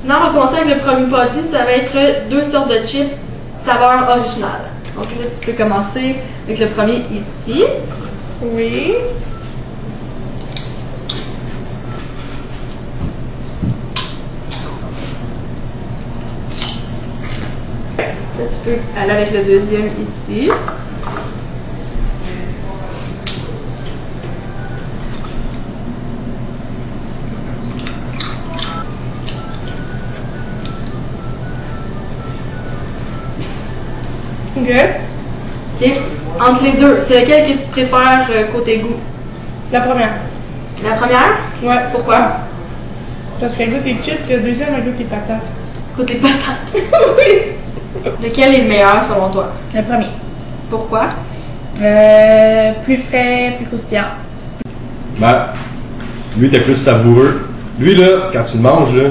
Là, on va commencer avec le premier produit. Ça va être 2 sortes de chips saveur originale. Donc là, tu peux commencer avec le premier ici. Oui. Là, tu peux aller avec le deuxième ici. Ok. Ok. Entre les deux, c'est lequel que tu préfères côté goût? La première. La première? Ouais. Pourquoi? Parce qu'elle goûte les chips, le deuxième, elle goûte les patates. Côté patate. Oui. Lequel est le meilleur selon toi? Le premier. Pourquoi? Plus frais, plus croustillant. Ben, lui était plus savoureux. Lui, là, quand tu le manges, là,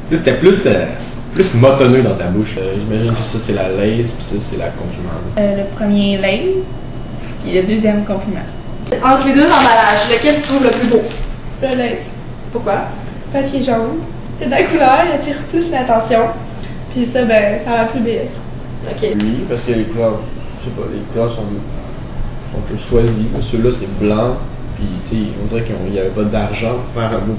tu sais, c'était plus motonneux dans ta bouche. J'imagine que ça, c'est la Lay's, puis ça, c'est la Compliment. Le premier Lay's, puis le deuxième Compliment. Entre les deux emballages, lequel tu trouves le plus beau? Le Lay's. Pourquoi? Parce qu'il est jaune. C'est de la couleur, il attire plus l'attention. Puis ça, ben, ça a la plus BS. Ok. Oui, parce que les couleurs, je sais pas, les couleurs sont un peu choisies. Celui-là, c'est blanc, puis tu sais, on dirait qu'il n'y avait pas d'argent pour faire un beau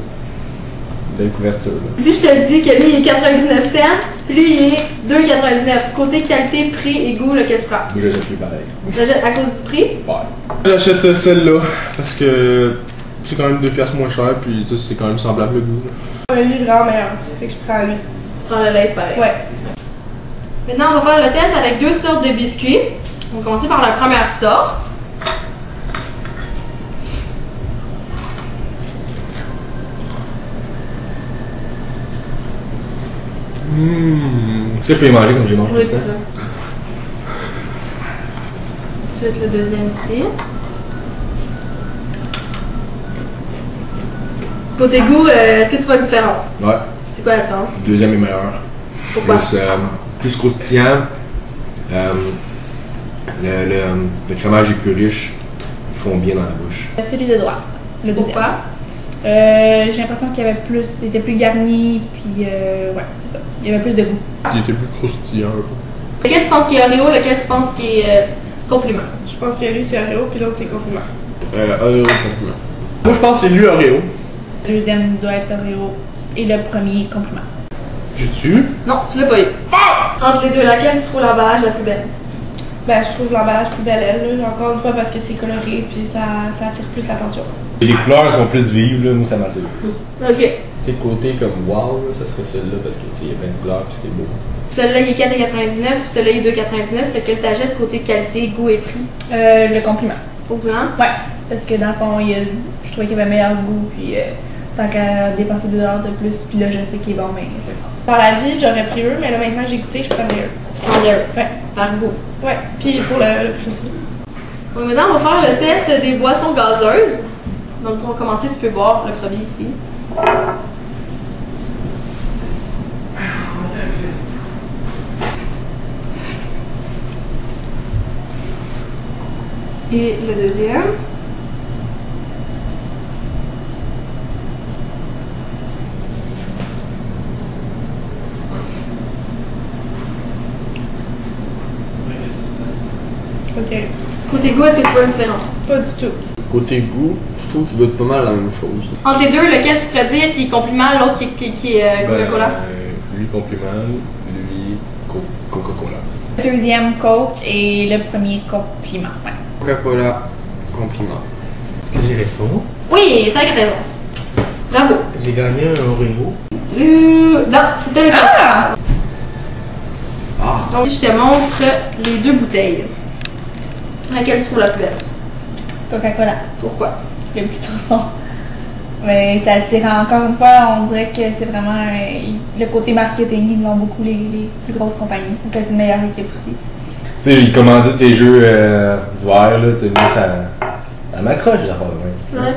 belle couverture. Là. Si je te dis que lui, il est 99 cents, puis lui, il est 2,99. Côté qualité, prix et goût, lequel tu prends? Moi, j'achète plus pareil. J'achète à cause du prix? Ouais. J'achète celle-là parce que c'est quand même 2 piastres moins cher, puis c'est quand même semblable le goût. Lui est vraiment meilleur. Fait que je prends lui. Tu prends le Lay's pareil. Ouais. Maintenant, on va faire le test avec 2 sortes de biscuits. On va commencer par la première sorte. Est-ce que je peux y manger comme j'ai mangé Oui, tout c'est le ça. temps? Ensuite, le deuxième ici. Côté goût, est-ce que tu vois une différence? Ouais. C'est quoi la différence? Le deuxième est meilleur. Pourquoi? Plus croustillant. Le crémage est plus riche. Ils font bien dans la bouche. Celui de droite. Le deuxième. Pourquoi? J'ai l'impression qu'il y avait plus, c'était plus garni, puis ouais, c'est ça. Il y avait plus de goût. Il était plus croustillant. Lequel tu penses qui est Oreo, lequel tu penses qui est Compliment? Je pense que lui c'est Oreo, puis l'autre c'est Compliment. Oreo Compliment. Moi, je pense que c'est lui Oreo. Le deuxième doit être Oreo et le premier Compliment. J'ai-tu? Non, tu l'as pas eu. Entre les deux, laquelle tu trouves l'emballage la plus belle? Ben, je trouve l'emballage plus belle, elle, là. Encore une fois, parce que c'est coloré, puis ça attire plus l'attention. Les couleurs sont plus vives, là, moi ça m'attire plus. Ok. Tu sais, côté comme wow, là, ça serait celle-là parce que tu sais, il y a plein de couleurs puis c'est beau. Celui-là, il est 4,99, puis celui-là, il est 2,99. Lequel t'achètes côté qualité, goût et prix? Le Compliment. Compliment? Ouais, parce que dans le fond, je trouvais qu'il avait meilleur goût, puis tant qu'à dépenser $2 de plus, puis là, je sais qu'il est bon, mais je vais le prendre. Par la vie, j'aurais pris eux, mais là, maintenant, j'ai goûté, je prends les eux. Tu prends le Ouais. par goût. Ouais, puis pour le prix aussi. Bon, maintenant, on va faire le test des boissons gazeuses. Donc, pour commencer, tu peux boire le premier ici. Et le deuxième. Ok. Côté goût, est-ce que tu vois une différence? Pas du tout. Côté goût, je trouve qu'il goûte pas mal la même chose. Entre les deux, lequel tu pourrais dire qui est Compliment, l'autre qui est Coca-Cola? Lui Compliment, lui Coca-Cola. Le deuxième Coke et le premier Compliment. Ouais. Coca-Cola, Compliment. Est-ce que j'ai raison? Oui, t'as raison. Bravo. J'ai gagné un Oreo. Non, c'était le Ah! Donc, je te montre les 2 bouteilles. Laquelle tu trouves la plus belle? Coca-Cola. Pourquoi? Le petit ourson. Mais ça attire encore une fois, on dirait que c'est vraiment le côté marketing, ils l'ont beaucoup les plus grosses compagnies. Ils font une meilleure équipe aussi. Tu sais, ils commanditent des jeux d'hiver, là, tu sais, moi ça m'accroche d'affaire de même. Ouais.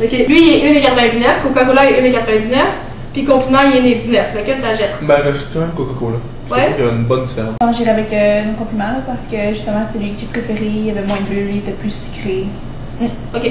Ok. Lui, il est 1,99, Coca-Cola est 1,99, puis Compliment, il est 1,19. Lequel t'achètes? Ben, j'achète quand même Coca-Cola. Je Ouais. trouve qu'il y a une bonne différence. Je j'irais avec un compliment là, parce que justement c'était lui que j'ai préféré, il y avait moins de bulles, il était plus sucré. Ok.